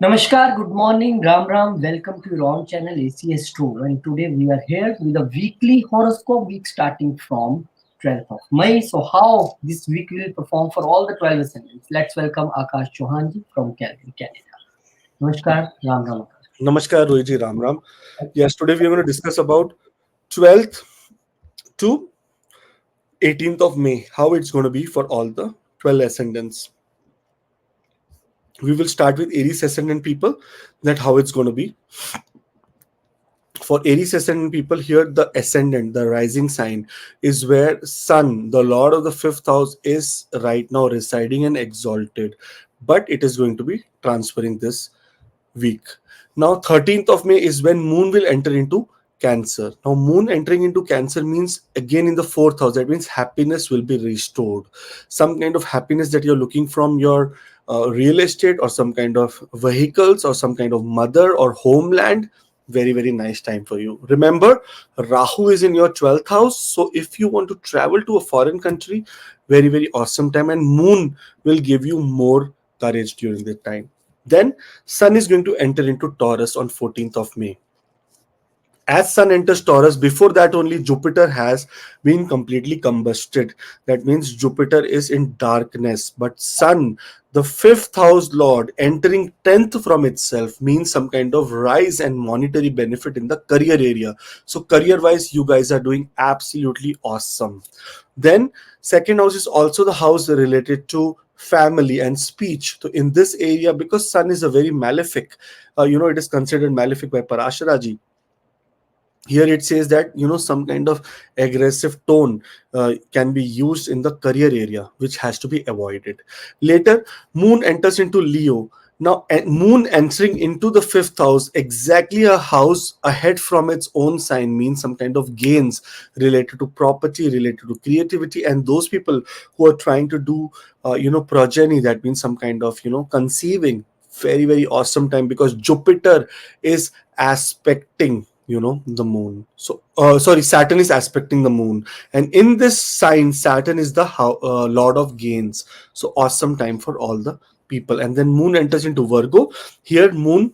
Namaskar, good morning, Ram Ram. Welcome to your own channel ACS2. And today we are here with a weekly horoscope week starting from 12th of May. So, how this week will perform for all the 12 ascendants? Let's welcome Akash Chauhanji from Calgary, Canada. Namaskar, Ram Ram. Namaskar, Rohiji Ram Ram. Yes, today we are going to discuss about 12th to 18th of May, how it's going to be for all the 12 ascendants. We will start with Aries ascendant people, that how it's going to be. For Aries ascendant people, here the ascendant, the rising sign, is where Sun, the Lord of the fifth house, is right now residing and exalted. But it is going to be transferring this week. Now, 13th of May is when Moon will enter into Cancer. Now, Moon entering into Cancer means again in the fourth house. That means happiness will be restored. Some kind of happiness that you're looking from your real estate or some kind of vehicles or some kind of mother or homeland. Very, very nice time for you. Remember, Rahu is in your 12th house. So, if you want to travel to a foreign country, very, very awesome time. And Moon will give you more courage during that time. Then Sun is going to enter into Taurus on 14th of May. As Sun enters Taurus, before that only Jupiter has been completely combusted. That means Jupiter is in darkness. But Sun, the fifth house lord, entering 10th from itself means some kind of rise and monetary benefit in the career area. So career-wise, you guys are doing absolutely awesome. Then second house is also the house related to family and speech. So in this area, because Sun is a very malefic, it is considered malefic by Parasharaji. Here it says that some kind of aggressive tone can be used in the career area, which has to be avoided. Later, Moon enters into Leo. Now, Moon entering into the fifth house, exactly a house ahead from its own sign, means some kind of gains related to property, related to creativity, and those people who are trying to do, progeny. That means some kind of, conceiving. Very, very awesome time because Jupiter is aspecting the moon. So sorry, Saturn is aspecting the moon, and in this sign Saturn is the lord of gains. So awesome time for all the people. And then Moon enters into Virgo. Here Moon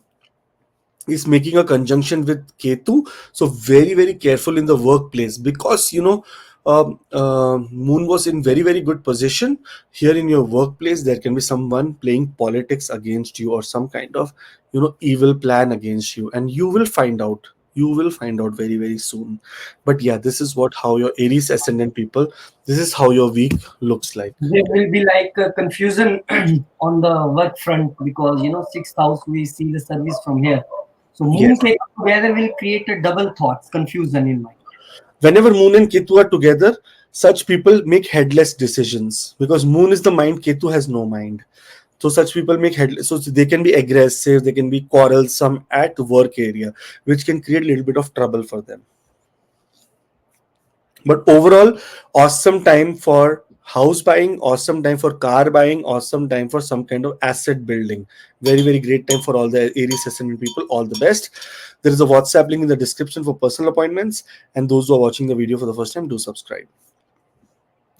is making a conjunction with Ketu, so very, very careful in the workplace because Moon was in very, very good position. Here in your workplace there can be someone playing politics against you or some kind of evil plan against you, and you will find out very, very soon. But yeah, this is what how your Aries ascendant people, this is how your week looks like. There will be like a confusion on the work front because sixth house we see the service from here. So Yes, Moon Ketu together will create a double thoughts, confusion in mind. whenever Moon and Ketu are together, such people make headless decisions because Moon is the mind, Ketu has no mind. So such people make headless. So they can be aggressive, they can be quarrelsome at work area, which can create a little bit of trouble for them. But overall, awesome time for house buying, awesome time for car buying, awesome time for some kind of asset building. Very, very great time for all the Aries ascendant people. All the best. There is a WhatsApp link in the description for personal appointments. And those who are watching the video for the first time, do subscribe.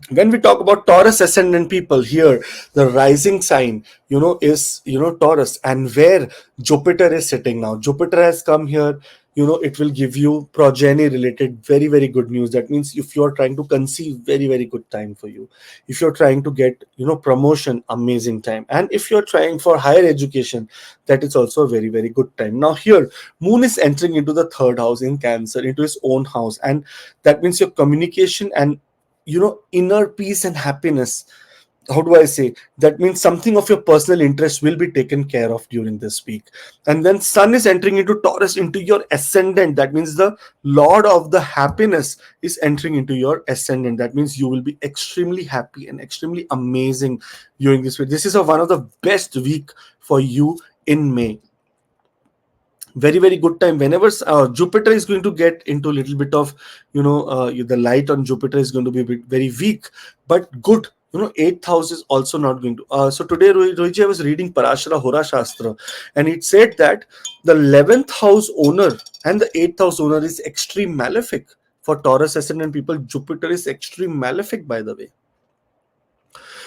When we talk about Taurus ascendant people, here the rising sign is Taurus, and where Jupiter is sitting now. Jupiter has come here. It will give you progeny related very, very good news. That means if you're trying to conceive, very, very good time for you. If you're trying to get promotion, amazing time. And if you're trying for higher education, that is also a very, very good time. Now here Moon is entering into the third house in Cancer, into his own house, and that means your communication and inner peace and happiness. How do I say that? Means something of your personal interest will be taken care of during this week. And then Sun is entering into Taurus, into your ascendant. That means the lord of the happiness is entering into your ascendant. That means you will be extremely happy and extremely amazing during this week. This is one of the best week for you in May. Very, very good time. Whenever Jupiter is going to get into a little bit of the light on Jupiter is going to be very weak, but good. Eighth house is also not going to so today, Rohiji, I was reading Parashara Hora Shastra, and it said that the 11th house owner and the 8th house owner is extreme malefic. For Taurus ascendant people, Jupiter is extreme malefic, by the way.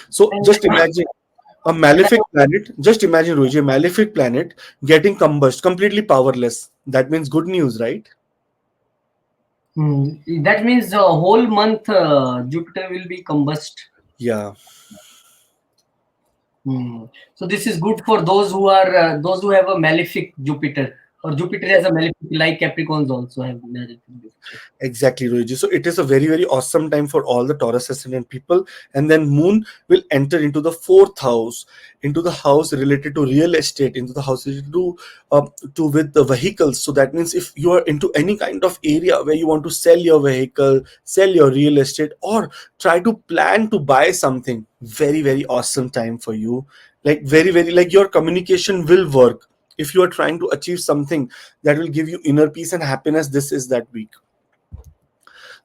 So And just imagine. A malefic planet, just imagine, Roji, a malefic planet getting combust, completely powerless. That means good news, right? Hmm. That means the whole month Jupiter will be combust. Yeah. Hmm. So this is good for those who have a malefic Jupiter, or Jupiter has a malefic, like Capricorns also have malefic Jupiter. Exactly, Rohiji. So it is a very, very awesome time for all the Taurus ascendant people. And then Moon will enter into the fourth house, into the house related to real estate, into the house related to with the vehicles. So that means if you are into any kind of area where you want to sell your vehicle, sell your real estate, or try to plan to buy something, very, very awesome time for you. Like very, very like your communication will work. If you are trying to achieve something that will give you inner peace and happiness, this is that week.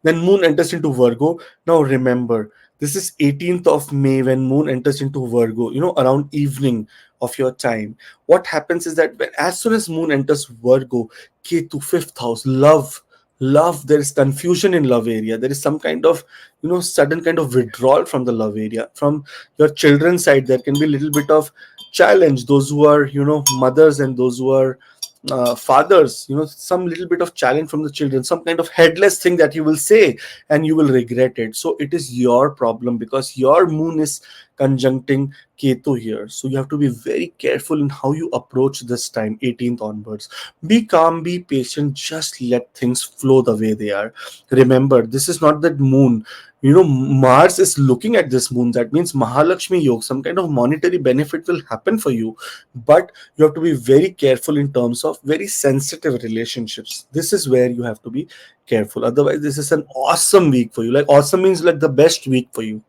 Then Moon enters into Virgo. Now remember, this is 18th of May when Moon enters into Virgo, around evening of your time. What happens is that as soon as Moon enters Virgo, Ketu, fifth house, love, there is confusion in love area. There is some kind of, sudden kind of withdrawal from the love area. From your children's side, there can be a little bit of challenge. Those who are, mothers and those who are fathers, some little bit of challenge from the children, some kind of headless thing that you will say and you will regret it. So it is your problem because your moon is conjuncting Ketu here. So you have to be very careful in how you approach this time, 18th onwards. Be calm, be patient, just let things flow the way they are. Remember, this is not that moon. Mars is looking at this moon. That means Mahalakshmi Yoga, some kind of monetary benefit will happen for you. But you have to be very careful in terms of very sensitive relationships. This is where you have to be careful. Otherwise, this is an awesome week for you. Like awesome means like the best week for you.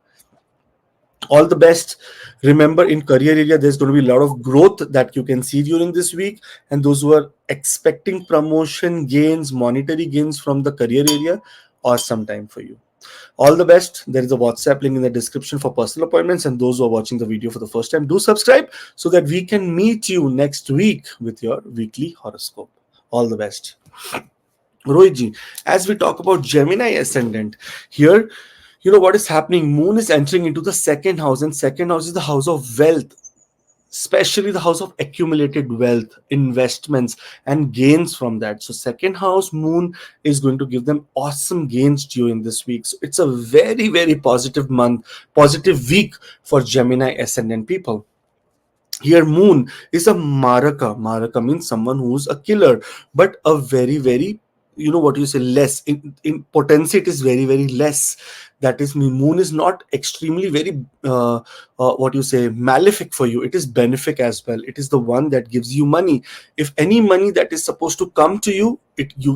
All the best. Remember, in career area there's going to be a lot of growth that you can see during this week, and those who are expecting promotion gains, monetary gains from the career area, awesome time for you. All the best. There is a WhatsApp link in the description for personal appointments, and those who are watching the video for the first time, do subscribe so that we can meet you next week with your weekly horoscope. All the best. Rohitji, as we talk about Gemini ascendant, here, what is happening? Moon is entering into the second house, and second house is the house of wealth, especially the house of accumulated wealth, investments, and gains from that. So second house moon is going to give them awesome gains during this week. So it's a very, very positive month, positive week for Gemini ascendant people. Here moon is a maraka means someone who's a killer, but a very, very, what you say, less in potency. It is very, very less. That is, moon is not extremely very what you say, malefic for you. It is benefic as well. It is the one that gives you money. If any money that is supposed to come to you,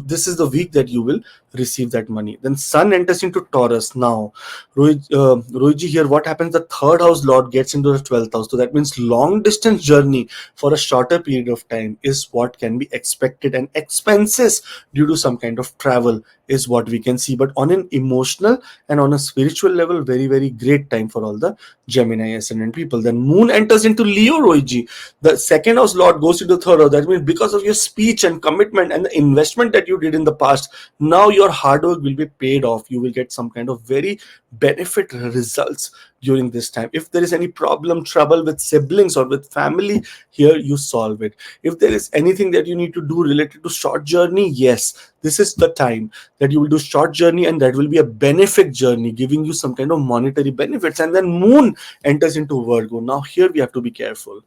this is the week that you will receive that money. Then sun enters into Taurus. Now Rohitji, here what happens, the third house lord gets into the 12th house. So that means long distance journey for a shorter period of time is what can be expected, and expenses due to some kind of travel is what we can see. But on an emotional and on a spiritual level, very, very great time for all the Gemini ascendant people. Then moon enters into Leo, Rohitji. The second house lord goes into third house. That means because of your speech and commitment and the investment that you did in the past, now your hard work will be paid off. You will get some kind of very benefit results during this time. If there is any problem, trouble with siblings or with family, here you solve it. If there is anything that you need to do related to short journey, yes, this is the time that you will do short journey, and that will be a benefic journey giving you some kind of monetary benefits. And then moon enters into Virgo. Now here we have to be careful.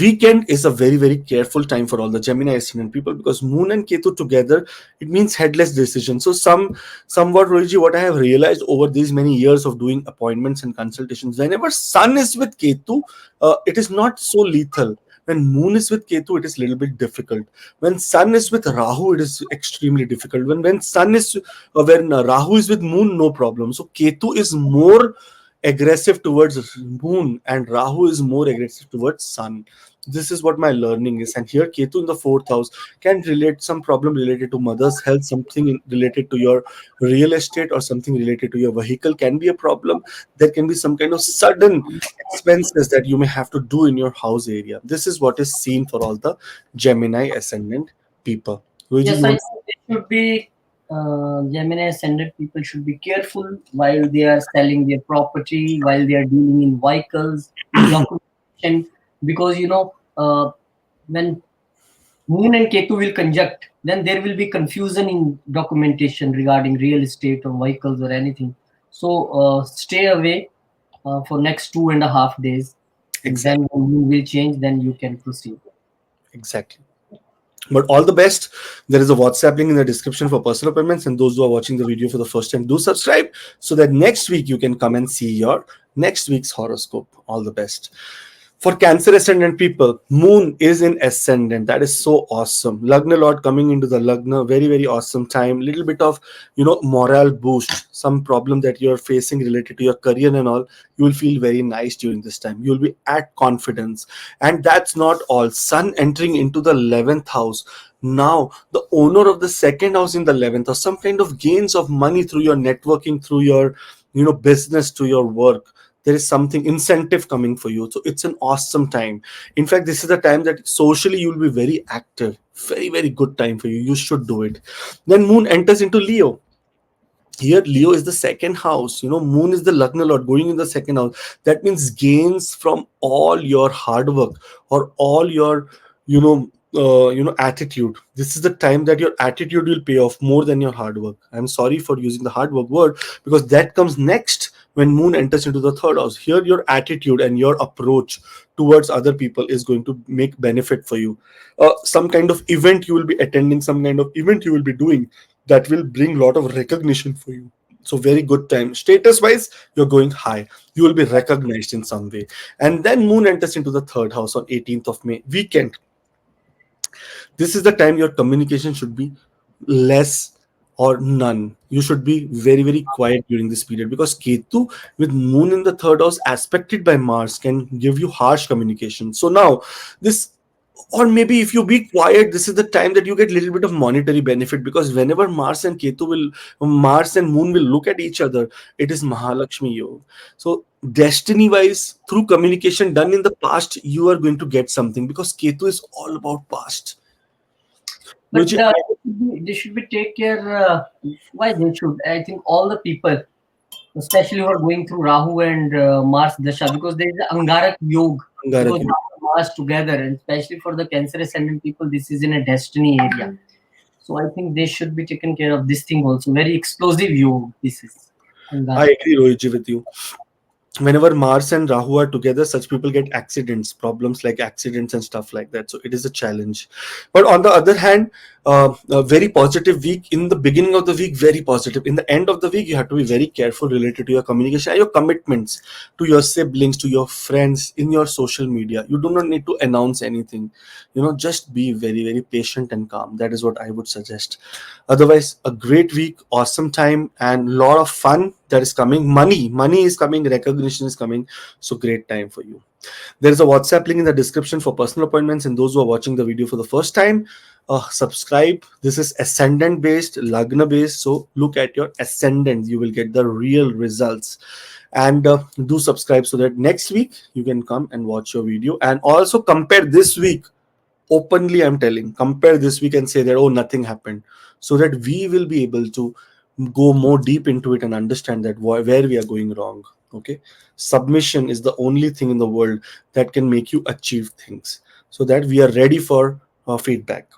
Weekend is a very, very careful time for all the Gemini ascendant people, because moon and Ketu together, it means headless decision. So somewhat, Rohiji, what I have realized over these many years of doing appointments and consultations, whenever sun is with Ketu, it is not so lethal. When moon is with Ketu, it is a little bit difficult. When sun is with Rahu, it is extremely difficult. When Rahu is with moon, no problem. So Ketu is more aggressive towards moon, and Rahu is more aggressive towards sun. This is what my learning is. And here Ketu in the fourth house can relate some problem related to mother's health, something related to your real estate, or something related to your vehicle can be a problem. There can be some kind of sudden expenses that you may have to do in your house area. This is what is seen for all the Gemini ascendant people. Luigi, Yes, you I want? think it should be. Gemini ascendant people should be careful while they are selling their property, while they are dealing in vehicles, in documentation, because when Moon and Ketu will conjunct, then there will be confusion in documentation regarding real estate or vehicles or anything. So stay away for next 2.5 days, and Exactly. then when Moon will change, then you can proceed. Exactly. But all the best. There is a WhatsApp link in the description for personal appointments. And those who are watching the video for the first time, do subscribe so that next week you can come and see your next week's horoscope. All the best. For Cancer ascendant people, Moon is in ascendant. That is so awesome. Lagna Lord coming into the Lagna, very, very awesome time. Little bit of, morale boost. Some problem that you're facing related to your career and all, you will feel very nice during this time. You will be at confidence. And that's not all. Sun entering into the 11th house. Now, the owner of the second house in the 11th, or some kind of gains of money through your networking, through your, business, to your work, there is something incentive coming for you. So it's an awesome time. In fact, this is the time that socially you will be very active. Very, very good time for you. You should do it. Then Moon enters into Leo. Here Leo is the second house. Moon is the Lagna Lord going in the second house. That means gains from all your hard work, or all your you know attitude. This is the time that your attitude will pay off more than your hard work. I'm sorry for using the hard work word, because that comes next when Moon enters into the third house. Here your attitude and your approach towards other people is going to make benefit for you. Some kind of event you will be attending, some kind of event you will be doing, that will bring a lot of recognition for you. So very good time. Status wise, you're going high. You will be recognized in some way. And then Moon enters into the third house on 18th of May, weekend. This is the time your communication should be less or none. You should be very, very quiet during this period, because Ketu with Moon in the third house aspected by Mars can give you harsh communication. So now this, or maybe if you be quiet, this is the time that you get a little bit of monetary benefit, because whenever Mars and Moon will look at each other, it is Mahalakshmi Yoga. So destiny wise, through communication done in the past, you are going to get something, because Ketu is all about past. But Which they should be take care. Why they should? I think all the people, especially who are going through Rahu and Mars Dasha, because there is the Angarak Yoga, because Angarak. Rahu and Mars together, and especially for the Cancer ascendant people, this is in a destiny area. So I think they should be taken care of this thing also. Very explosive yoga. This is I Angarak. agree, Rohitji, with you. Whenever Mars and Rahu are together, such people get accidents, problems like accidents and stuff like that. So it is a challenge. But on the other hand, a very positive week. In the beginning of the week, very positive. In the end of the week, you have to be very careful related to your communication and your commitments to your siblings, to your friends, in your social media. You do not need to announce anything. Just be very, very patient and calm. That is what I would suggest. Otherwise, a great week, awesome time, and lot of fun that is coming. Money is coming, recognition is coming. So great time for you. There is a WhatsApp link in the description for personal appointments. And those who are watching the video for the first time, subscribe. This is ascendant based, Lagna based. So look at your ascendant. You will get the real results. And do subscribe so that next week you can come and watch your video. And also compare this week openly. I'm telling, compare this week and say that, oh, nothing happened, so that we will be able to go more deep into it and understand that where we are going wrong. Okay, submission is the only thing in the world that can make you achieve things, so that we are ready for feedback.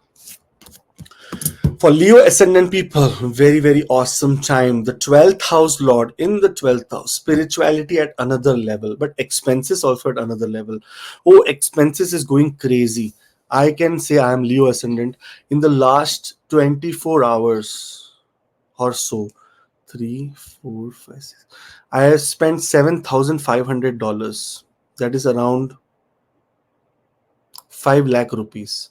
For Leo ascendant people, very, very awesome time. The 12th house lord in the 12th house, spirituality at another level, but expenses also at another level. Oh, expenses is going crazy. I can say I am Leo ascendant. In the last 24 hours or so, 3, 4, 5, 6, I have spent $7,500. That is around 5 lakh rupees.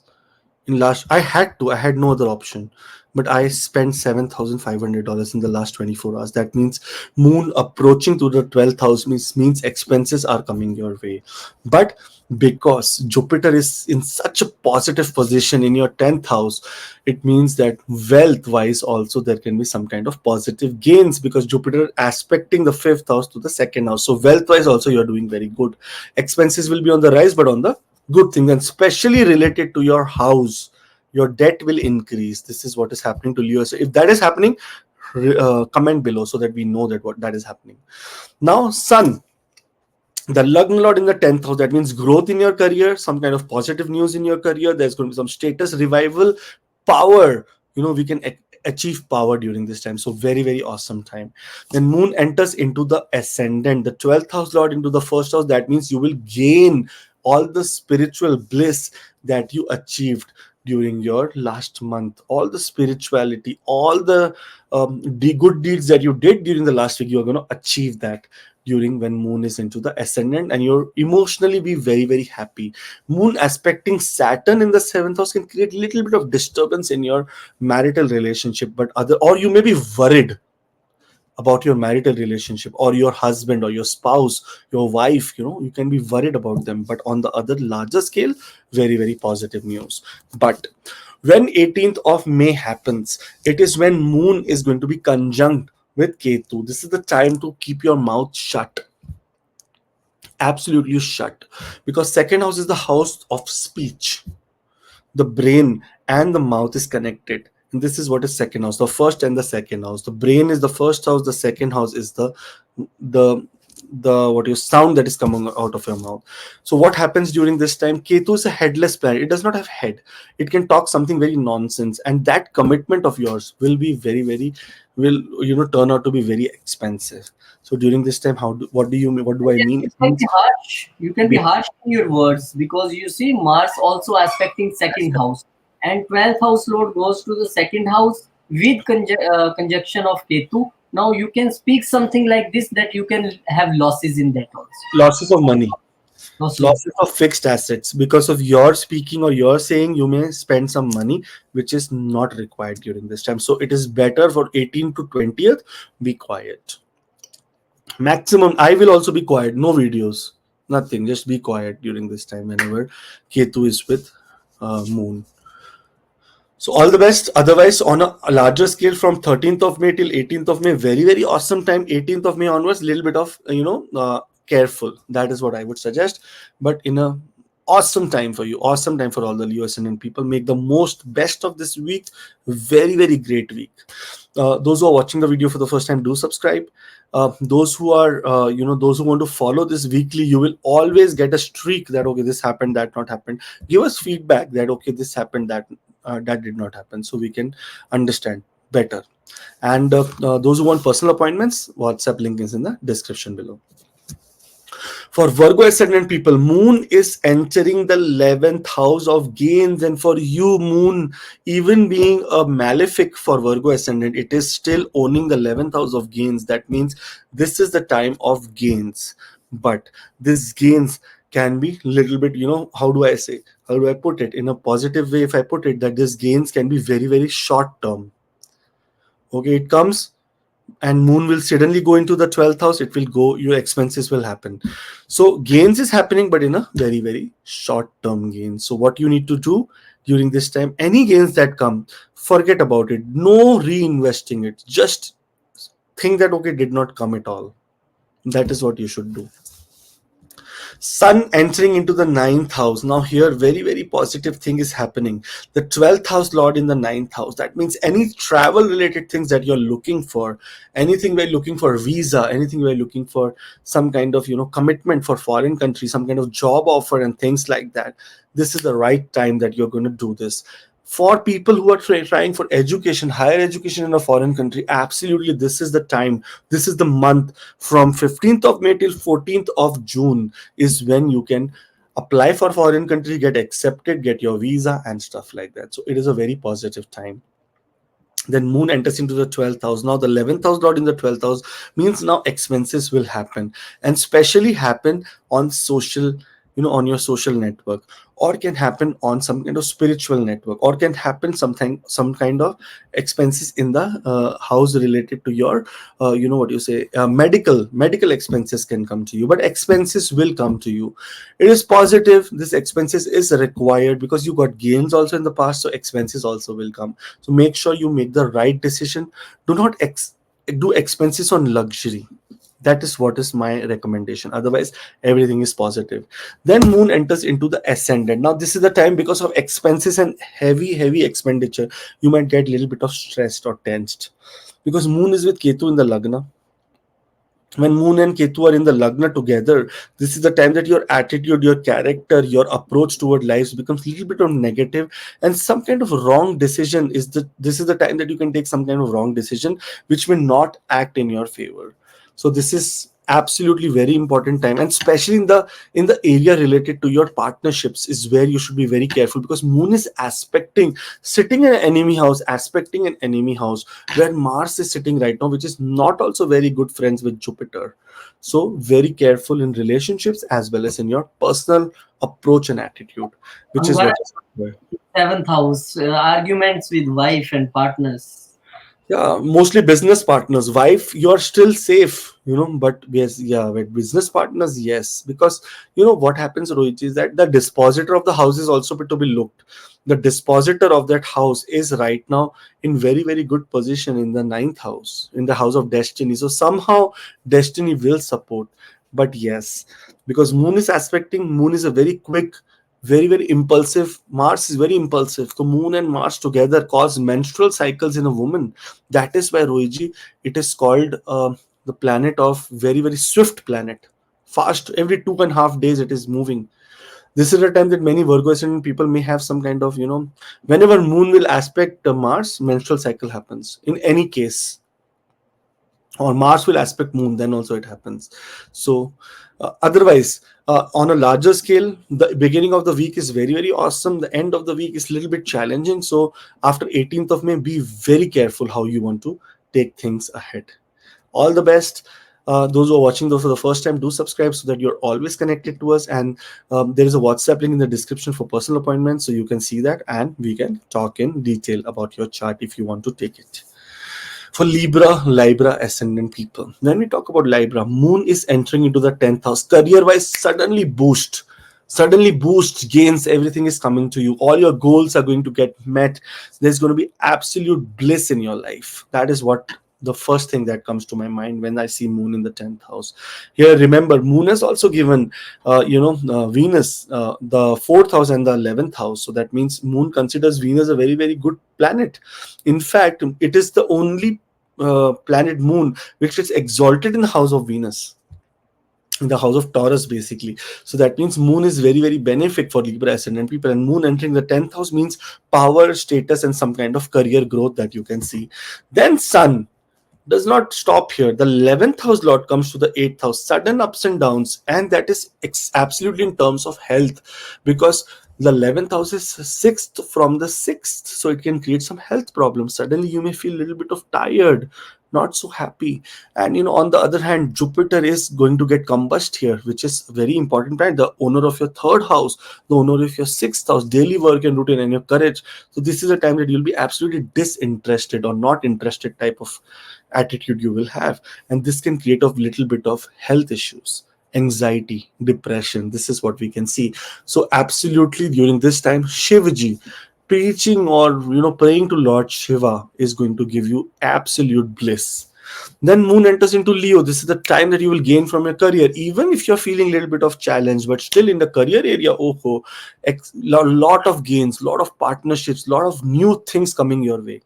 In last, I had no other option, but I spent $7,500 in the last 24 hours. That means Moon approaching to the 12th house means expenses are coming your way. But because Jupiter is in such a positive position in your 10th house, it means that wealth wise also there can be some kind of positive gains, because Jupiter aspecting the 5th house to the second house. So wealth wise also you're doing very good. Expenses will be on the rise, but on the good thing, and especially related to your house. Your debt will increase. This is what is happening to Leo. So if that is happening, comment below so that we know that what that is happening. Now, Sun, the Lagna Lord in the 10th house, that means growth in your career, some kind of positive news in your career. There's going to be some status revival, power. We can achieve power during this time. So very, very awesome time. Then Moon enters into the ascendant, the 12th house Lord into the first house. That means you will gain all the spiritual bliss that you achieved during your last month. All the spirituality, all the good deeds that you did during the last week, you are going to achieve that during when Moon is into the ascendant, and you're emotionally be very, very happy. Moon aspecting Saturn in the 7th house can create a little bit of disturbance in your marital relationship, or you may be worried about your marital relationship or your husband or your spouse, your wife. You can be worried about them, but on the other larger scale, very, very positive news. But when 18th of May happens, it is when Moon is going to be conjunct with Ketu. This is the time to keep your mouth shut, absolutely shut, because second house is the house of speech. The brain and the mouth is connected, and this is what is second house, the first and the second house. The brain is the first house, the second house is the what your sound that is coming out of your mouth. So what happens during this time? Ketu is a headless planet. It does not have head. It can talk something very nonsense, and that commitment of yours will be very, very, will turn out to be very expensive. So during this time, what do you mean? What do I Yes, mean? you It can means be harsh. You can be harsh in your words because you see Mars also aspecting second house, and 12th house Lord goes to the second house with conjunction of Ketu. Now you can speak something like this that you can have losses in that also. losses of money, Losses. losses of fixed assets because of your speaking or your saying. You may spend some money which is not required during this time. So it is better for 18th to 20th, be quiet. Maximum, I will also be quiet, no videos, nothing, just be quiet during this time whenever Ketu is with Moon. So all the best. Otherwise, on a larger scale, from 13th of May till 18th of May, very, very awesome time. 18th of May onwards, little bit of careful. That is what I would suggest. But in a awesome time for you, awesome time for all the Leo ascendant people. Make the most best of this week. Very, very great week. Those who are watching the video for the first time, do subscribe. Those who are those who want to follow this weekly, you will always get a streak that okay, this happened, that not happened. Give us feedback that okay, this happened, that did not happen, so we can understand better. And those who want personal appointments, WhatsApp link is in the description below. For Virgo ascendant people, Moon is entering the 11th house of gains, and for you, Moon, even being a malefic for Virgo ascendant, it is still owning the 11th house of gains. That means this is the time of gains, but this gains can be little bit, how do I say, how do I put it in a positive way? If I put it that this gains can be very, very short term. Okay, it comes and Moon will suddenly go into the 12th house. It will go, your expenses will happen. So gains is happening, but in a very, very short term gain. So what you need to do during this time, any gains that come, forget about it. No reinvesting it. Just think that okay, did not come at all. That is what you should do. Sun entering into the 9th house. Now here, very, very positive thing is happening. The 12th house Lord in the 9th house. That means any travel related things that you're looking for, anything we're looking for visa, anything we're looking for some kind of, commitment for foreign country, some kind of job offer and things like that. This is the right time that you're going to do this. For people who are trying for education, higher education in a foreign country, absolutely, this is the time. This is the month from 15th of May till 14th of June is when you can apply for foreign country, get accepted, get your visa and stuff like that. So it is a very positive time. Then Moon enters into the 12th house. Now the 11th house Lord in the 12th house means now expenses will happen, and especially happen on social, on your social network, or can happen on some kind of spiritual network, or can happen some kind of expenses in the house related to your what you say, medical expenses can come to you, but expenses will come to you. It is positive. This expenses is required because you got gains also in the past, so expenses also will come. So make sure you make the right decision. Do not do expenses on luxury. That is what is my recommendation. Otherwise, everything is positive. Then moon enters into the ascendant. Now, this is the time, because of expenses and heavy expenditure, you might get a little bit of stressed or tensed, because moon is with Ketu in the lagna. When moon and Ketu are in the lagna together, this is the time that your attitude, your character, your approach toward life becomes a little bit of negative, and some kind of wrong decision is the this is the time that you can take some kind of wrong decision which may not act in your favor. So this is absolutely very important time, and especially in the area related to your partnerships is where you should be very careful, because moon is aspecting, sitting in an enemy house, aspecting an enemy house where Mars is sitting right now, which is not also very good friends with Jupiter. So very careful in relationships as well as in your personal approach and attitude, which And is what what about is required. seventh house? Arguments with wife and partners. Yeah, mostly business partners. Wife, you're still safe, but yes, yeah, with business partners, yes. Because what happens, Rohit, is that the dispositor of the house is also to be looked. The dispositor of that house is right now in very good position in the ninth house, in the house of destiny. So somehow destiny will support. But yes, because moon is aspecting, moon is a very quick, very impulsive. Mars is very impulsive. So moon and Mars together cause menstrual cycles in a woman. That is why, Rohiji, it is called the planet of very swift planet. Fast, every 2.5 days it is moving. This is the time that many Virgo ascendant people may have some kind of, whenever moon will aspect Mars, menstrual cycle happens. In any case, or Mars will aspect moon, then also it happens. So otherwise, on a larger scale, the beginning of the week is very awesome. The end of the week is a little bit challenging. So after 18th of May, be very careful how you want to take things ahead. All the best. Those who are watching those for the first time, do subscribe so that you're always connected to us. And there is a WhatsApp link in the description for personal appointments, so you can see that and we can talk in detail about your chart if you want to take it. For Libra ascendant people, when we talk about Libra, moon is entering into the 10th house. Career wise, suddenly boost, gains, everything is coming to you. All your goals are going to get met. There's going to be absolute bliss in your life. That is what the first thing that comes to my mind when I see moon in the 10th house. Here, remember, moon has also given Venus the 4th house and the 11th house. So that means moon considers Venus a very good planet. In fact, it is the only planet moon which is exalted in the house of Venus, in the house of Taurus, basically. So that means moon is very benefic for Libra ascendant people, and moon entering the 10th house means power, status, and some kind of career growth that you can see. Then sun does not stop here. The 11th house lord comes to the 8th house, sudden ups and downs, and that is absolutely in terms of health, because the 11th house is sixth from the sixth, so it can create some health problems. Suddenly you may feel a little bit of tired, not so happy. And on the other hand, Jupiter is going to get combust here, which is very important, right? The owner of your third house, the owner of your sixth house, daily work and routine, and your courage. So this is a time that you'll be absolutely disinterested or not interested type of attitude you will have, and this can create a little bit of health issues, anxiety, depression. This is what we can see. So absolutely, during this time, Shivaji preaching or praying to Lord Shiva is going to give you absolute bliss. Then moon enters into Leo. This is the time that you will gain from your career, even if you're feeling a little bit of challenge, but still in the career area, lot of gains, lot of partnerships, lot of new things coming your way.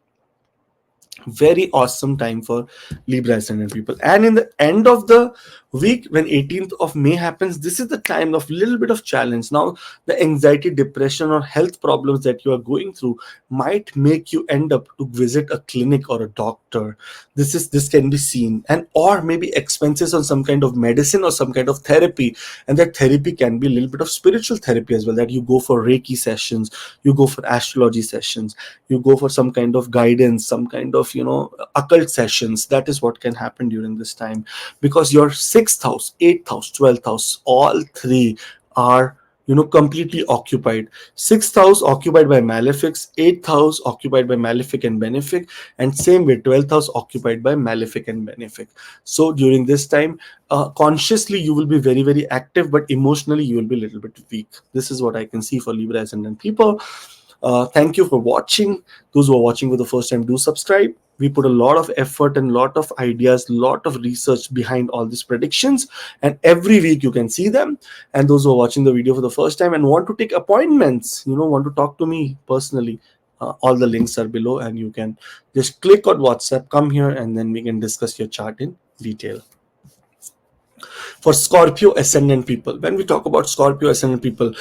Very awesome time for Libra ascendant people. And in the end of the week, when 18th of May happens, this is the time of little bit of challenge. Now the anxiety, depression, or health problems that you are going through might make you end up to visit a clinic or a doctor. This can be seen, and or maybe expenses on some kind of medicine or some kind of therapy. And that therapy can be a little bit of spiritual therapy as well, that you go for Reiki sessions, you go for astrology sessions, you go for some kind of guidance, some kind of occult sessions. That is what can happen during this time, because your 6th house, 8th house, 12th house, all three are completely occupied. 6th house occupied by malefics, 8th house occupied by malefic and benefic, and same way 12th house occupied by malefic and benefic. So during this time, consciously you will be very active, but emotionally you will be a little bit weak. This is what I can see for Libra ascendant people. Thank you for watching. Those who are watching for the first time, do subscribe. We put a lot of effort and lot of ideas, lot of research behind all these predictions, and every week you can see them. And those who are watching the video for the first time and want to take appointments, want to talk to me personally, all the links are below, and you can just click on WhatsApp, come here, and then we can discuss your chart in detail. For Scorpio ascendant people, when we talk about Scorpio ascendant people,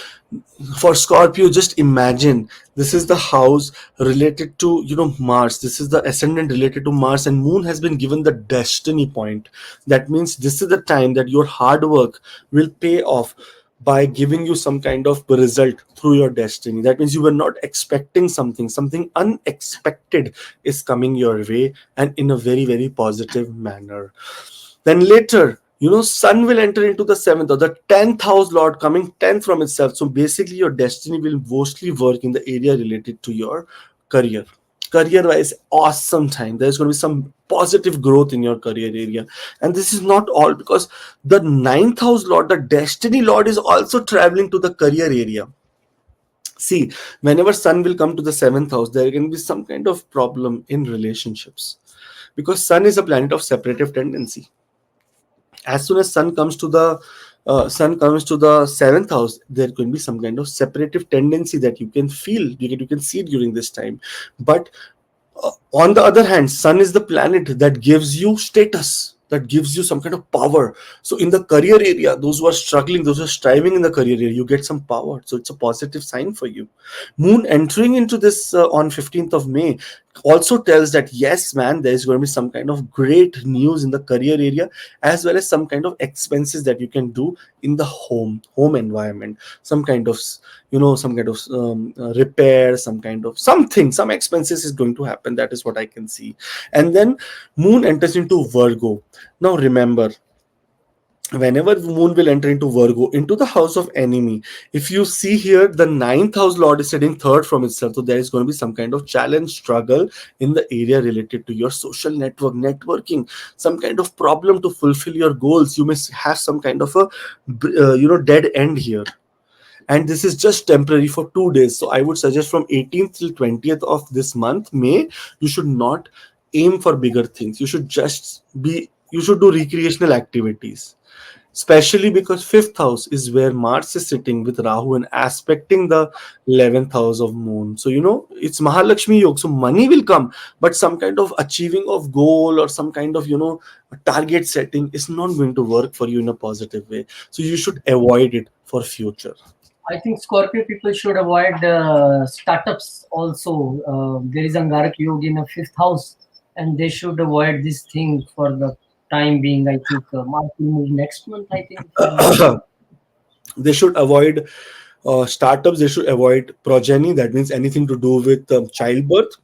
for Scorpio, just imagine this is the house related to Mars. This is the ascendant related to Mars, and Moon has been given the destiny point. That means this is the time that your hard work will pay off by giving you some kind of result through your destiny. That means you were not expecting something unexpected is coming your way, and in a very, very positive manner. Then later, Sun will enter into the seventh or the 10th house lord, coming 10th from itself. So basically, your destiny will mostly work in the area related to your career. Career wise, awesome time. There's going to be some positive growth in your career area. And this is not all, because the 9th house lord, the destiny lord, is also traveling to the career area. See, whenever Sun will come to the 7th house, there can be some kind of problem in relationships, because Sun is a planet of separative tendency. As soon as sun comes to the seventh house, there can be some kind of separative tendency that you can feel, you can see during this time. But on the other hand, Sun is the planet that gives you status, that gives you some kind of power. So in the career area, those who are struggling, those who are striving in the career area, you get some power. So it's a positive sign for you. Moon entering into this on 15th of May also tells that yes, man, there is going to be some kind of great news in the career area, as well as some kind of expenses that you can do in the home environment. Some kind of repair, some kind of some expenses is going to happen. That is what I can see. And then Moon enters into Virgo. Now remember, whenever Moon will enter into Virgo, into the house of enemy, if you see here, the 9th house lord is sitting third from itself. So there is going to be some kind of challenge, struggle in the area related to your social networking, some kind of problem to fulfill your goals. You may have some kind of a dead end here. And this is just temporary for 2 days. So I would suggest from 18th till 20th of this month, May, you should not aim for bigger things. You should do recreational activities. Especially because 5th house is where Mars is sitting with Rahu and aspecting the 11th house of Moon. So, it's Mahalakshmi Yoga. So money will come, but some kind of achieving of goal or some kind of, target setting is not going to work for you in a positive way. So you should avoid it for future. I think Scorpio people should avoid startups also. There is Angarak Yoga in the 5th house, and they should avoid this thing for the time being. I think March will move next month, I think. They should avoid startups. They should avoid progeny. That means anything to do with childbirth.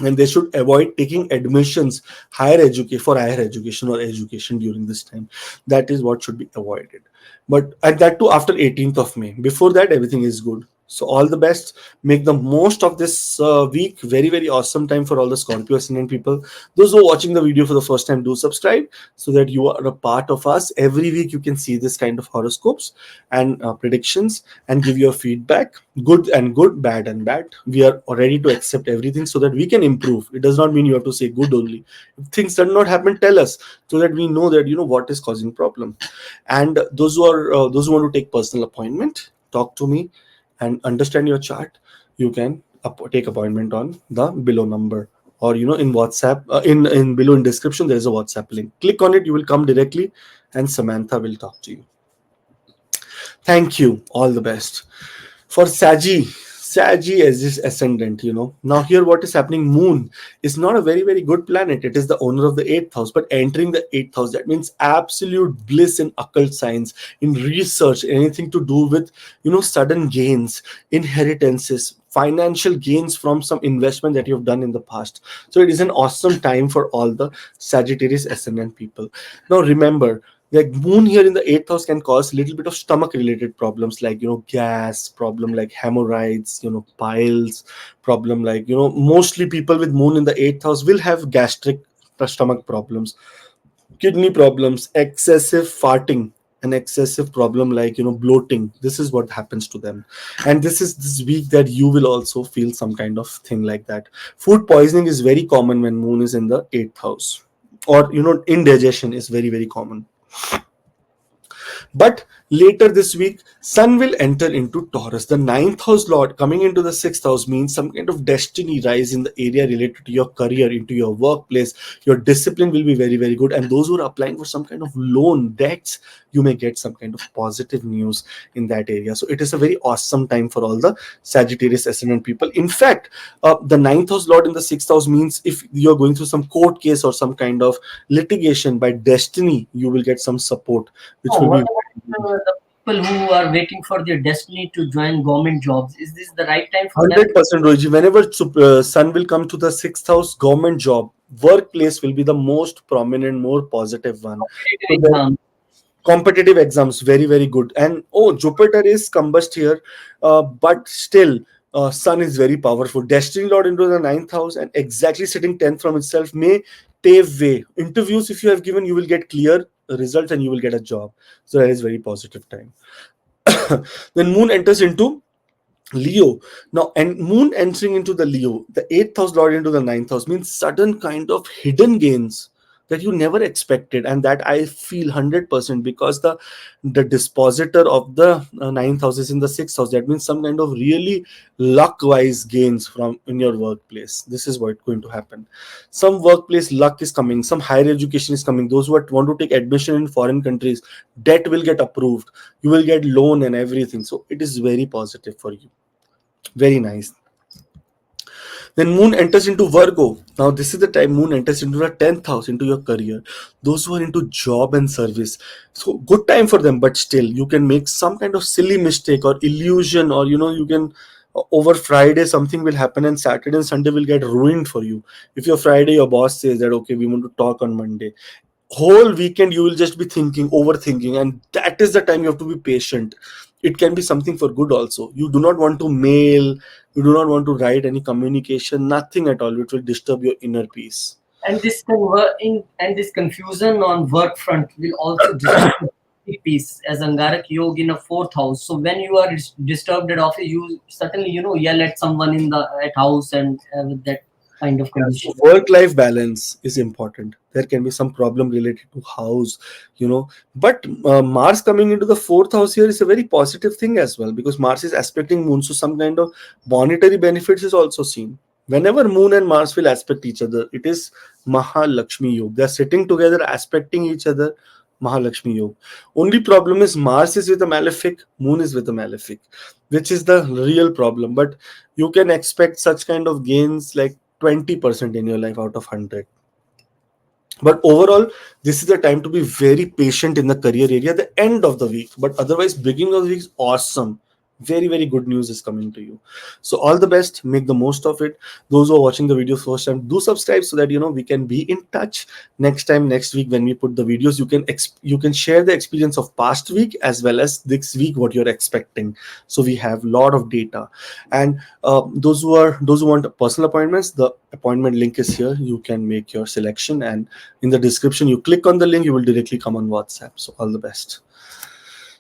And they should avoid taking admissions for higher education or education during this time. That is what should be avoided. But and that too after 18th of May. Before that, everything is good. So all the best. Make the most of this week. Very, very awesome time for all the Scorpio ascendant people. Those who are watching the video for the first time, do subscribe so that you are a part of us. Every week you can see this kind of horoscopes and predictions and give your feedback. Good and good, bad and bad. We are ready to accept everything so that we can improve. It does not mean you have to say good only. If things do not happen, tell us so that we know that what is causing problem. And those who want to take personal appointment, talk to me and understand your chart, you can take appointment on the below number, or in WhatsApp, in below in description there is a WhatsApp link. Click on it, you will come directly and Samantha will talk to you. Thank you. All the best. For Sagi as this ascendant, Now here what is happening, Moon is not a very, very good planet. It is the owner of the 8th house, but entering the 8th house, that means absolute bliss in occult science, in research, anything to do with, sudden gains, inheritances, financial gains from some investment that you've done in the past. So it is an awesome time for all the Sagittarius ascendant people. Now remember, like Moon here in the 8th house can cause a little bit of stomach related problems, like gas problem, like hemorrhoids, piles problem, like mostly people with Moon in the 8th house will have gastric stomach problems, kidney problems, excessive farting, an excessive problem like bloating. This is what happens to them. And this is this week that you will also feel some kind of thing like that. Food poisoning is very common when moon is in the 8th house, or indigestion is very very common. But later this week, Sun will enter into Taurus. The ninth house lord coming into the sixth house means some kind of destiny rise in the area related to your career, into your workplace. Your discipline will be very, very good. And those who are applying for some kind of loan debts, you may get some kind of positive news in that area. So it is a very awesome time for all the Sagittarius ascendant people. In fact, the ninth house lord in the sixth house means if you're going through some court case or some kind of litigation, by destiny, you will get some support, which Oh, will what be about the people who are waiting for their destiny to join government jobs? Is this the right time for them? 100%, Roji. Whenever Sun will come to the sixth house, government job, workplace will be the most prominent, more positive one. Competitive So the exam. competitive exams, very, very good. And oh, Jupiter is combust here, but still, Sun is very powerful. Destiny Lord into the ninth house and exactly sitting 10th from itself may pave way. Interviews, if you have given, you will get clear results and you will get a job. So that is very positive time. Then Moon enters into Leo. Now, and Moon entering into the Leo, the 8th house lord into the ninth house means sudden kind of hidden gains that you never expected, and that I feel 100% because the dispositor of the ninth house is in the sixth house. That means some kind of really luck wise gains from in your workplace. This is what's going to happen. Some workplace luck is coming, some higher education is coming. Those who want to take admission in foreign countries, debt will get approved, you will get loan and everything. So it is very positive for you. Very nice. Then Moon enters into Virgo. Now, this is the time Moon enters into the 10th house, into your career. Those who are into job and service. So, good time for them, but still, you can make some kind of silly mistake or illusion, or you can. Over Friday, something will happen, and Saturday and Sunday will get ruined for you. If your Friday, your boss says that, okay, we want to talk on Monday, whole weekend you will just be thinking, overthinking, and that is the time you have to be patient. It can be something for good also. You do not want to mail, you do not want to write any communication, nothing at all. It will disturb your inner peace. And this confusion on work front will also disturb the peace as Angarak Yoga in a fourth house. So when you are disturbed at office, you certainly yell at someone in the at house and with that kind of Yeah, so condition. work-life balance is important. There can be some problem related to house, But Mars coming into the fourth house here is a very positive thing as well, because Mars is aspecting Moon, so some kind of monetary benefits is also seen. Whenever Moon and Mars will aspect each other, it is Mahalakshmi Yoga. They are sitting together, aspecting each other. Mahalakshmi Yoga. Only problem is Mars is with a malefic, Moon is with a malefic, which is the real problem. But you can expect such kind of gains like 20% in your life out of 100. But overall, this is the time to be very patient in the career area, the end of the week. But otherwise, beginning of the week is awesome. Very, very good news is coming to you. So all the best, make the most of it. Those who are watching the video first time, do subscribe so that we can be in touch. Next week when we put the videos, you can share the experience of past week as well as this week what you're expecting. So we have a lot of data. And those who want personal appointments, the appointment link is here. You can make your selection, and in the description you click on the link, you will directly come on WhatsApp. So all the best.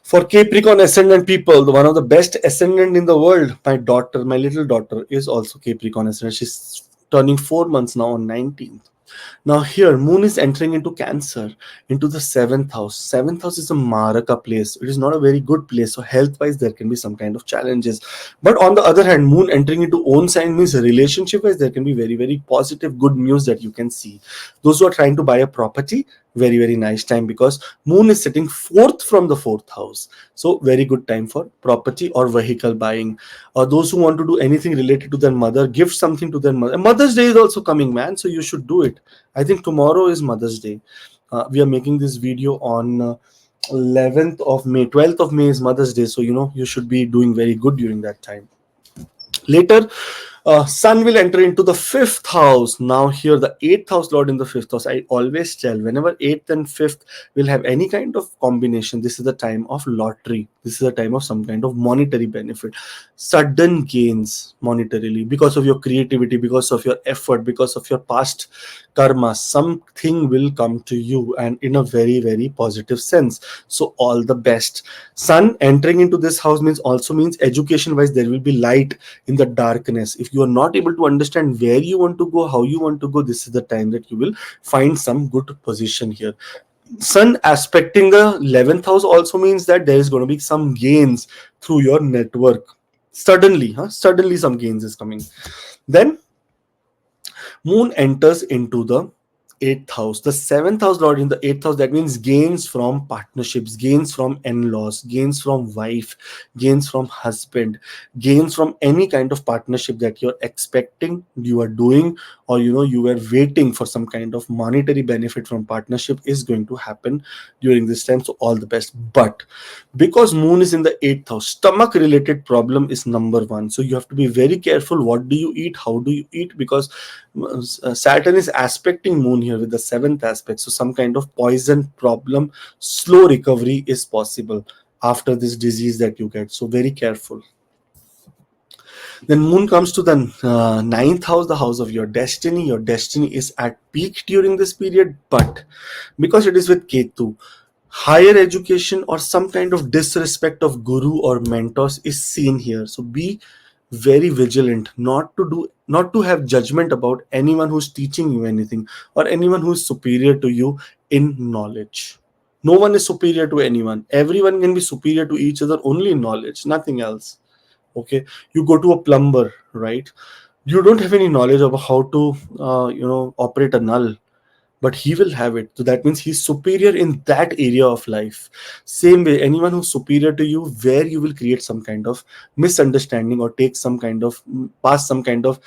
For Capricorn ascendant people, one of the best ascendant in the world, my little daughter is also Capricorn ascendant. She's turning 4 months now on 19th. Now here, Moon is entering into Cancer, into the seventh house. Seventh house is a Maraka place. It is not a very good place. So health-wise, there can be some kind of challenges. But on the other hand, Moon entering into own sign means relationship-wise, there can be very, very positive, good news that you can see. Those who are trying to buy a property, very, very nice time, because Moon is sitting fourth from the fourth house. So very good time for property or vehicle buying. Or those who want to do anything related to their mother, give something to their mother. Mother's Day is also coming, man. So you should do it. I think tomorrow is Mother's Day. We are making this video on 11th of May. 12th of May is Mother's Day. So, you should be doing very good during that time. Later, Sun will enter into the fifth house. Now, here, the eighth house lord in the fifth house. I always tell, whenever eighth and fifth will have any kind of combination, this is the time of lottery. This is the time of some kind of monetary benefit, sudden gains monetarily because of your creativity, because of your effort, because of your past karma. Something will come to you, and in a very, very positive sense. So, all the best. Sun entering into this house means also means education wise, there will be light in the darkness. If you are not able to understand where you want to go, how you want to go, this is the time that you will find some good position here. Sun aspecting the 11th house also means that there is going to be some gains through your network. Suddenly some gains is coming. Then Moon enters into the eighth house. The seventh house lord in the eighth house, that means gains from partnerships, gains from in-laws, gains from wife, gains from husband, gains from any kind of partnership that you're expecting, you are doing, or you were waiting for some kind of monetary benefit from partnership is going to happen during this time. So all the best. But because Moon is in the eighth house, stomach related problem is number one. So you have to be very careful. What do you eat? How do you eat? Because Saturn is aspecting Moon here with the seventh aspect. So some kind of poison problem, slow recovery is possible after this disease that you get. So very careful. Then Moon comes to the ninth house, the house of your destiny. Your destiny is at peak during this period, but because it is with Ketu, higher education or some kind of disrespect of guru or mentors is seen here. So be very vigilant not to have judgment about anyone who's teaching you anything or anyone who is superior to you in knowledge. No one is superior to anyone. Everyone can be superior to each other only in knowledge, nothing else. Okay, you go to a plumber, right? You don't have any knowledge of how to operate a null, but he will have it. So that means he's superior in that area of life. Same way, anyone who's superior to you, where you will create some kind of misunderstanding or take some kind of pass some kind of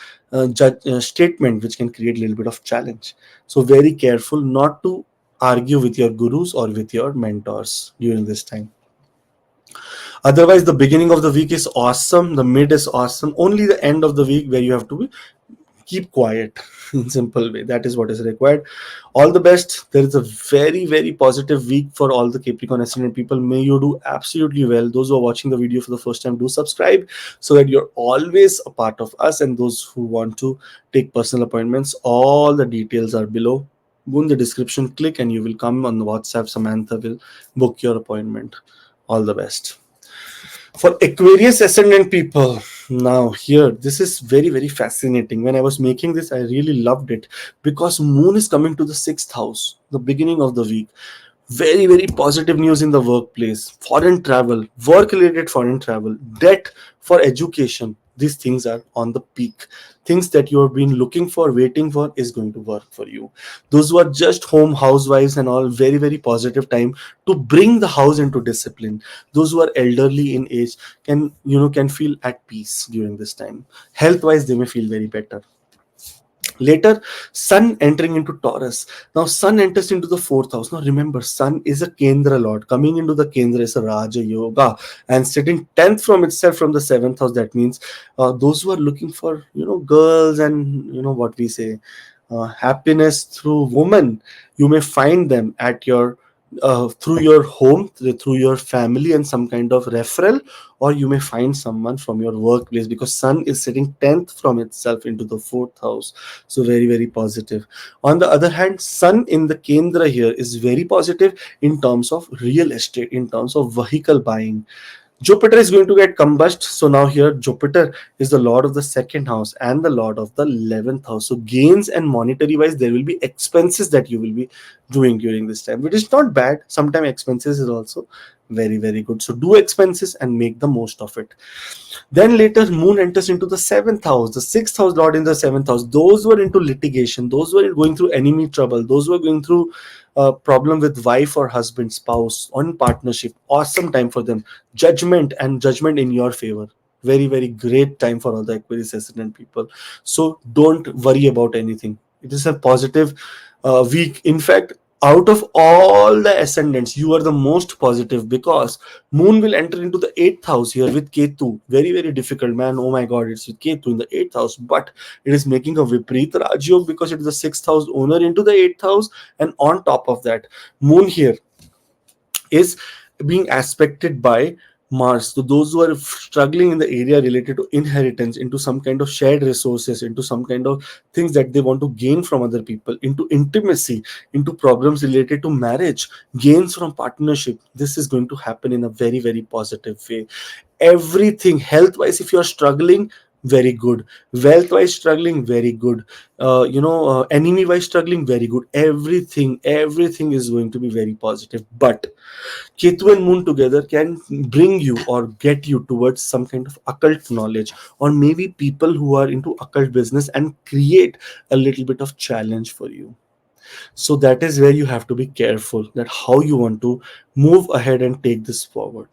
statement which can create a little bit of challenge. So very careful not to argue with your gurus or with your mentors during this time. Otherwise, the beginning of the week is awesome, the mid is awesome, only the end of the week where you have to keep quiet in simple way. That is what is required. All the best. There is a very, very positive week for all the Capricorn ascendant people. May you do absolutely well. Those who are watching the video for the first time, do subscribe so that you're always a part of us. And those who want to take personal appointments, all the details are below. Go in the description, click, and you will come on the WhatsApp. Samantha will book your appointment. All the best. For Aquarius ascendant people, now here, this is very, very fascinating. When I was making this, I really loved it because Moon is coming to the sixth house, the beginning of the week. Very, very positive news in the workplace, foreign travel, work related foreign travel, debt for education. These things are on the peak. Things that you have been looking for, waiting for, is going to work for you. Those who are just home housewives and all, very, very positive time to bring the house into discipline. Those who are elderly in age can feel at peace during this time. Health wise, they may feel very better. Later, Sun entering into Taurus. Now, Sun enters into the fourth house. Now, remember, Sun is a Kendra Lord. Coming into the Kendra is a Raja Yoga and sitting 10th from itself from the seventh house. That means those who are looking for, girls and, what we say, happiness through women, you may find them at your through your home, through your family, and some kind of referral, or you may find someone from your workplace because Sun is sitting 10th from itself into the fourth house. So very, very positive. On the other hand, Sun in the Kendra here is very positive in terms of real estate, in terms of vehicle buying. Jupiter is going to get combust. So now here Jupiter is the lord of the second house and the lord of the 11th house. So gains and monetary wise, there will be expenses that you will be doing during this time, which is not bad. Sometimes expenses is also very, very good. So do expenses and make the most of it. Then later Moon enters into the seventh house, the sixth house lord in the seventh house. Those who are into litigation, those who are going through enemy trouble, those who are going through a problem with wife or husband, spouse, on partnership, awesome time for them. Judgment in your favor. Very, very great time for all the Aquarius ascendant people. So don't worry about anything. It is a positive week. In fact, Out of all the ascendants, you are the most positive, because moon will enter into the 8th house here with Ketu. Very, very difficult, man. Oh my god, it's with Ketu in the 8th house, but it is making a Vipreet Rajyog because it is the 6th house owner into the 8th house. And on top of that, moon here is being aspected by Mars. So those who are struggling in the area related to inheritance, into some kind of shared resources, into some kind of things that they want to gain from other people, into intimacy, into problems related to marriage, gains from partnership, this is going to happen in a very, very positive way. Everything health wise, if you are struggling, very good. Wealth wise struggling, very good. Enemy wise struggling, very good. Everything is going to be very positive. But Ketu and Moon together can bring you or get you towards some kind of occult knowledge, or maybe people who are into occult business, and create a little bit of challenge for you. So that is where you have to be careful that how you want to move ahead and take this forward.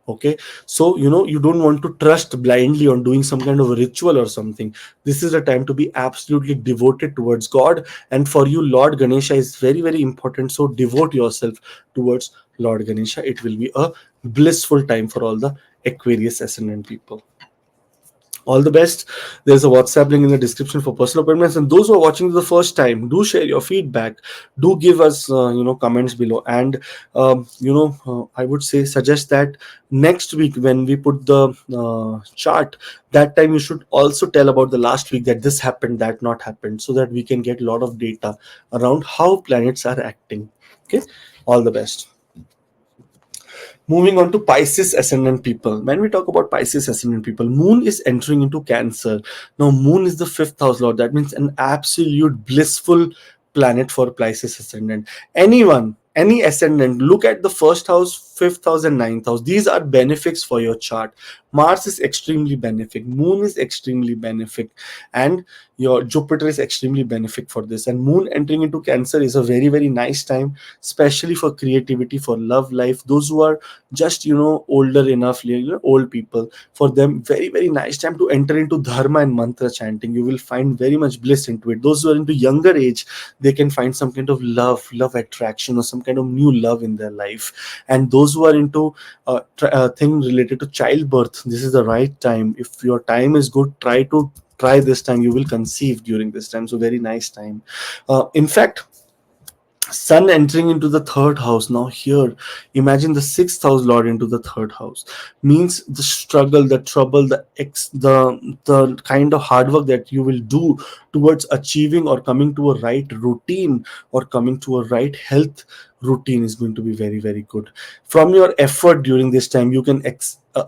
Okay, so you don't want to trust blindly on doing some kind of a ritual or something. This is a time to be absolutely devoted towards God, and for you Lord Ganesha is very, very important. So devote yourself towards Lord Ganesha. It will be a blissful time for all the Aquarius ascendant people. All the best. There's a WhatsApp link in the description for personal appointments, and those who are watching the first time, do share your feedback, do give us comments below, and I would say suggest that next week when we put the chart, that time you should also tell about the last week, that this happened, that not happened, so that we can get a lot of data around how planets are acting. Okay, all the best. Moving on to Pisces ascendant people. When we talk about Pisces ascendant people, Moon is entering into Cancer. Now, Moon is the 5th house lord. That means an absolute blissful planet for Pisces ascendant. Anyone, any ascendant, look at the 1st house, 5th house, and 9th house. These are benefics for your chart. Mars is extremely benefic. Moon is extremely benefic. And your Jupiter is extremely benefic for this. And Moon entering into Cancer is a very, very nice time, especially for creativity, for love life. Those who are just older enough, old people, for them very, very nice time to enter into dharma and mantra chanting. You will find very much bliss into it. Those who are into younger age, they can find some kind of love attraction, or some kind of new love in their life. And those who are into thing related to childbirth, this is the right time. If your time is good, try this time. You will conceive during this time, so very nice time. In fact, Sun entering into the 3rd house. Now here, imagine the 6th house lord into the 3rd house means the struggle, the trouble, the kind of hard work that you will do towards achieving or coming to a right routine, or coming to a right health routine, is going to be very, very good. From your effort during this time, you can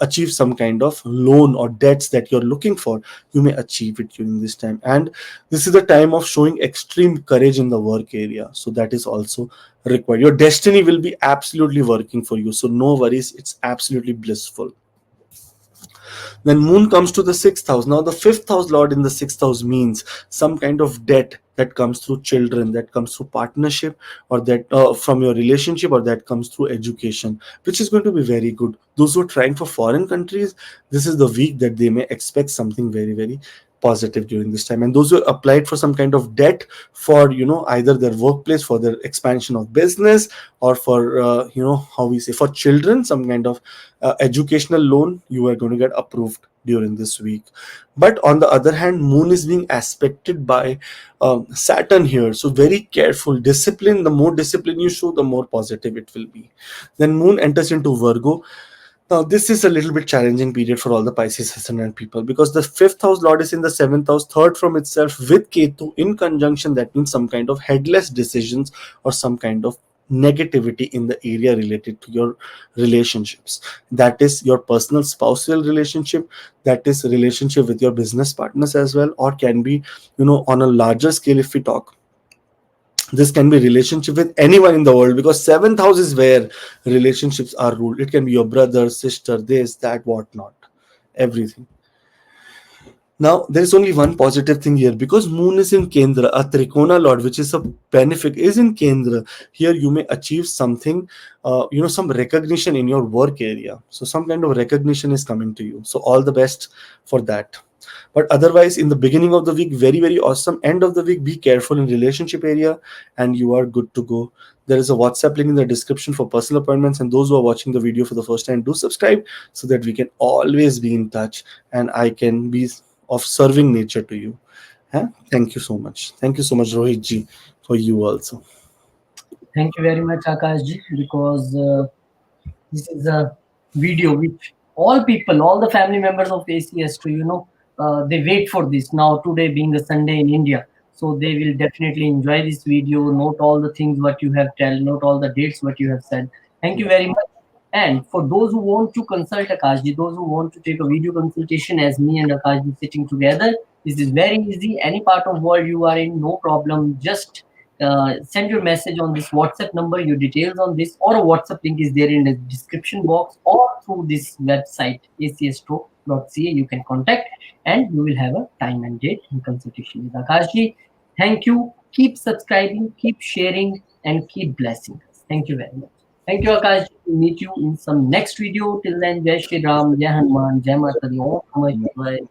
achieve some kind of loan or debts that you're looking for. You may achieve it during this time. And this is the time of showing extreme courage in the work area, so that is also required. Your destiny will be absolutely working for you, so no worries, it's absolutely blissful. Then Moon comes to the 6th house. Now the 5th house lord in the 6th house means some kind of debt that comes through children, that comes through partnership, or that from your relationship, or that comes through education, which is going to be very good. Those who are trying for foreign countries, this is the week that they may expect something very, very positive during this time. And those who applied for some kind of debt for either their workplace, for their expansion of business, or for how we say, for children, some kind of educational loan, you are going to get approved during this week. But on the other hand, Moon is being aspected by Saturn here, so very careful. Discipline, the more discipline you show, the more positive it will be. Then Moon enters into Virgo. Now, this is a little bit challenging period for all the Pisces ascendant people, because the 5th house lord is in the 7th house, third from itself, with Ketu in conjunction. That means some kind of headless decisions, or some kind of negativity in the area related to your relationships. That is your personal spousal relationship, that is relationship with your business partners as well, or can be, on a larger scale, if we talk, this can be relationship with anyone in the world, because 7th house is where relationships are ruled. It can be your brother, sister, this, that, whatnot, everything. Now there is only one positive thing here, because Moon is in Kendra, a Trikona lord, which is a benefic, is in Kendra. Here you may achieve something, some recognition in your work area. So some kind of recognition is coming to you, so all the best for that. But otherwise, in the beginning of the week, very, very awesome. End of the week, be careful in relationship area, and you are good to go. There is a WhatsApp link in the description for personal appointments. And those who are watching the video for the first time, do subscribe so that we can always be in touch and I can be of serving nature to you. Huh? Thank you so much. Thank you so much, Rohit ji, for you also. Thank you very much, Akashji, because this is a video which all people, all the family members of ACS, to they wait for this. Now today being a Sunday in India, so they will definitely enjoy this video. Note all the things what you have told, note all the dates what you have said. Thank you Yeah. very much. And for those who want to consult Akashji, those who want to take a video consultation as me and Akashji sitting together, this is very easy. Any part of world you are in, no problem. Just send your message on this WhatsApp number, your details on this, or a WhatsApp link is there in the description box, or through this website acstro.ca. You can contact, and you will have a time and date and consultation with Akashji. Thank you. Keep subscribing, keep sharing, and keep blessing us. Thank you very much. Thank you, Akash. We'll meet you in some next video. Till then, Jai Shri Ram, Jai Hanuman, Jai Mata Di, Om Namah Shivaya.